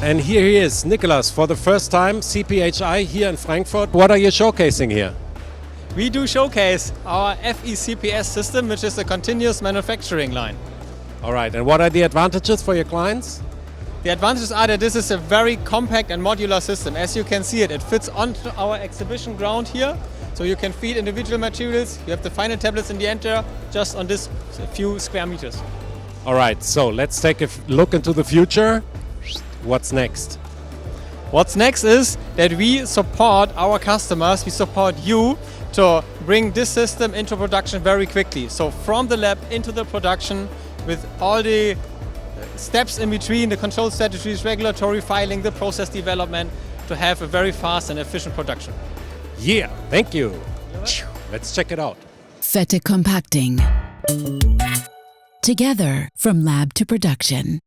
and here he is, Nicolas, for the first time, CPHI here in Frankfurt. What are you showcasing here? We do showcase our FE CPS system, which is a continuous manufacturing line. All right, and what are the advantages for your clients? The advantages are that this is a very compact and modular system. As you can see it fits onto our exhibition ground here. So you can feed individual materials. You have the final tablets in the enter just on this few square meters. All right, so let's take a look into the future. What's next? What's next is that we support our customers, we support you to bring this system into production very quickly. So from the lab into the production with all the steps in between, the control strategies, regulatory filing, the process development, to have a very fast and efficient production. Yeah, thank you. Let's check it out. Fette Compacting. Together from lab to production.